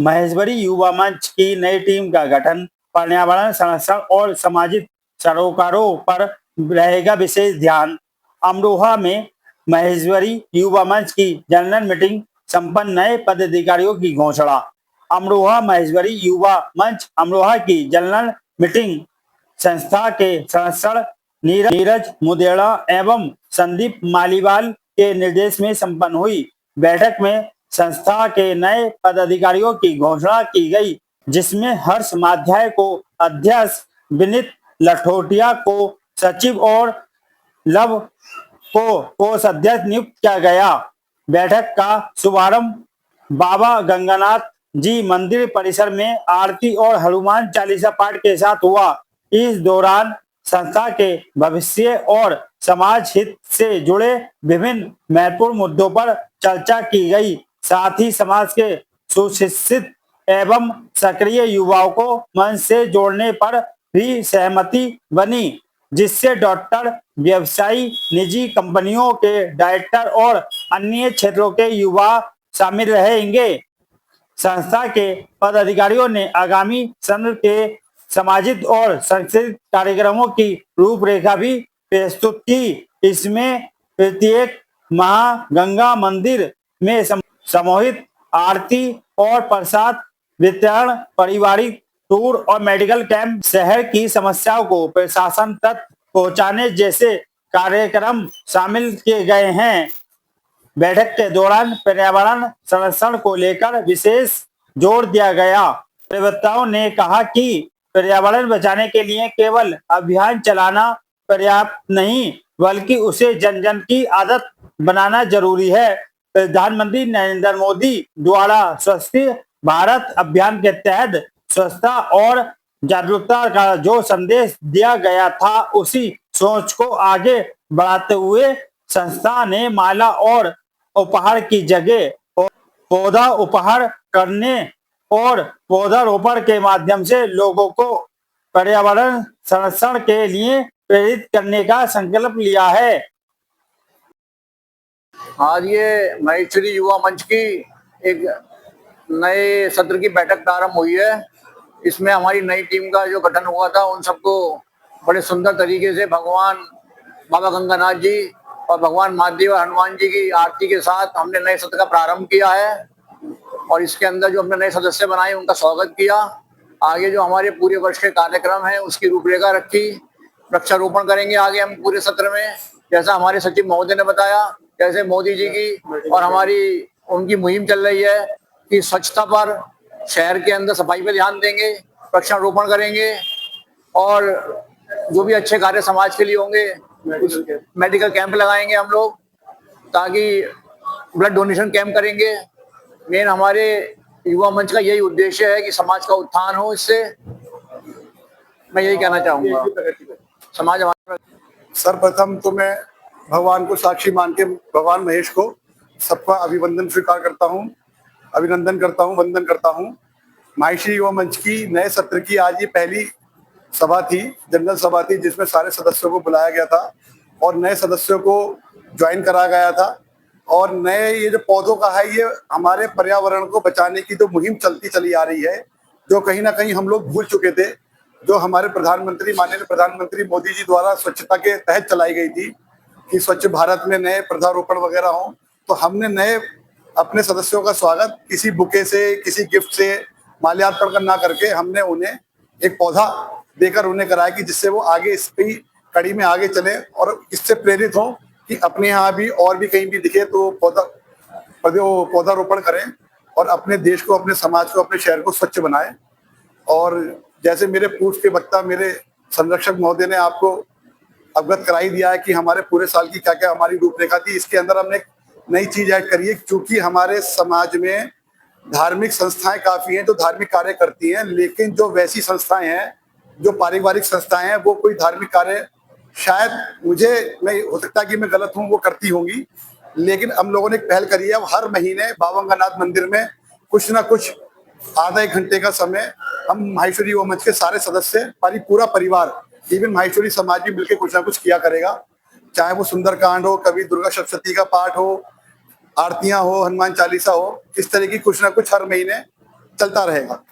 महेश्वरी युवा मंच की नई टीम का गठन, पर्यावरण संरक्षण और सामाजिक सरोकारों पर रहेगा विशेष ध्यान। अमरोहा में महेश्वरी युवा मंच की जनरल मीटिंग संपन्न, नए पदाधिकारियों की घोषणा। अमरोहा महेश्वरी युवा मंच अमरोहा की जनरल मीटिंग संस्था के संरक्षण नीरज मुदेड़ा एवं संदीप मालीवाल के निर्देश में संपन्न हुई। बैठक में संस्था के नए पदाधिकारियों की घोषणा की गई, जिसमें हर्ष माध्याय को अध्यक्ष, विनीत लठोटिया को सचिव और लव को कोषाध्यक्ष नियुक्त किया गया। बैठक का शुभारंभ बाबा गंगानाथ जी मंदिर परिसर में आरती और हनुमान चालीसा पाठ के साथ हुआ। इस दौरान संस्था के भविष्य और समाज हित से जुड़े विभिन्न महत्वपूर्ण मुद्दों पर चर्चा की गई। साथ ही समाज के सुशिक्षित एवं सक्रिय युवाओं को मंच से जोड़ने पर भी सहमति बनी, जिससे डॉक्टर, व्यवसायी, निजी कंपनियों के डायरेक्टर और अन्य क्षेत्रों के युवा शामिल रहेंगे। संस्था के पदाधिकारियों ने आगामी सत्र के सामाजिक और सांस्कृतिक कार्यक्रमों की रूपरेखा भी प्रस्तुत की। इसमें प्रत्येक माह गंगा मंदिर में सामूहिक आरती और प्रसाद वितरण, पारिवारिक टूर और मेडिकल कैंप, शहर की समस्याओं को प्रशासन तक पहुंचाने जैसे कार्यक्रम शामिल किए गए हैं। बैठक के दौरान पर्यावरण संरक्षण को लेकर विशेष जोर दिया गया। प्रवक्ताओं ने कहा कि पर्यावरण बचाने के लिए केवल अभियान चलाना पर्याप्त नहीं, बल्कि उसे जन जन की आदत बनाना जरूरी है। प्रधानमंत्री नरेंद्र मोदी द्वारा स्वच्छ भारत अभियान के तहत स्वच्छता और जागरूकता का जो संदेश दिया गया था, उसी सोच को आगे बढ़ाते हुए संस्था ने माला और उपहार की जगह पौधा उपहार करने और पौधारोपण के माध्यम से लोगों को पर्यावरण संरक्षण के लिए प्रेरित करने का संकल्प लिया है। आज ये महेश्वरी युवा मंच की एक नए सत्र की बैठक प्रारंभ हुई है। इसमें हमारी नई टीम का जो गठन हुआ था, उन सबको बड़े सुंदर तरीके से भगवान बाबा गंगानाथ जी और भगवान महादेव और हनुमान जी की आरती के साथ हमने नए सत्र का प्रारंभ किया है। और इसके अंदर जो हमने नए सदस्य बनाए, उनका स्वागत किया। आगे जो हमारे पूरे वर्ष के कार्यक्रम हैं, उसकी रूपरेखा रखी। वृक्षारोपण करेंगे आगे हम पूरे सत्र में, जैसा हमारे सचिव महोदय ने बताया। जैसे मोदी जी की और हमारी उनकी मुहिम चल रही है कि स्वच्छता पर, शहर के अंदर सफाई पर ध्यान देंगे, वृक्षारोपण करेंगे और जो भी अच्छे कार्य समाज के लिए होंगे, मेडिकल कैंप लगाएंगे हम लोग, ताकि ब्लड डोनेशन कैंप करेंगे। मेन हमारे युवा मंच का यही उद्देश्य है कि समाज का उत्थान हो। इससे मैं यही कहना चाहूंगा। समाज हमारा, सर्वप्रथम तो मैं भगवान को साक्षी मान के भगवान महेश को सबका अभिनंदन करता हूँ, वंदन करता हूँ। महेश्वरी युवा मंच की नए सत्र की आज ये पहली सभा थी, जनरल सभा थी, जिसमें सारे सदस्यों को बुलाया गया था और नए सदस्यों को ज्वाइन कराया गया था। और नए ये जो पौधों का है, ये हमारे पर्यावरण को बचाने की जो मुहिम चलती चली आ रही है, जो कहीं ना कहीं हम लोग भूल चुके थे, जो हमारे प्रधानमंत्री, माननीय प्रधानमंत्री मोदी जी द्वारा स्वच्छता के तहत चलाई गई थी कि स्वच्छ भारत में नए पौधारोपण वगैरह हो। तो हमने नए अपने सदस्यों का स्वागत किसी बुके से, किसी गिफ्ट से माल्यार्पण ना करके हमने उन्हें एक पौधा देकर उन्हें कराया कि जिससे वो आगे इस कड़ी में आगे चले और इससे प्रेरित हो कि अपने यहाँ भी और भी कहीं भी दिखे तो पौधारोपण करें और अपने देश को, अपने समाज को, अपने शहर को स्वच्छ बनाएं। और जैसे मेरे पूर्व के वक्ता, मेरे संरक्षक महोदय ने आपको अवगत करा ही दिया है कि हमारे पूरे साल की क्या क्या हमारी रूपरेखा थी। इसके अंदर हमने एक नई चीज ऐड करी है, क्योंकि हमारे समाज में धार्मिक संस्थाएं काफी हैं जो धार्मिक कार्य करती हैं, लेकिन जो वैसी संस्थाएं हैं, जो पारिवारिक संस्थाएं हैं, वो कोई धार्मिक कार्य शायद मैं हो सकता है कि मैं गलत हूँ, वो करती होंगी। लेकिन हम लोगों ने एक पहल करी है, अब हर महीने बाबा गंगानाथ मंदिर में कुछ ना कुछ आधा एक घंटे का समय हम महेश्वरी युवा मंच के सारे सदस्य, पूरा परिवार, इवन महेश्वरी समाज भी मिलकर कुछ ना कुछ किया करेगा। चाहे वो सुंदरकांड हो, कभी दुर्गा सप्तशती का पाठ हो, आरतियां हो, हनुमान चालीसा हो, इस तरह की कुछ ना कुछ हर महीने चलता रहेगा।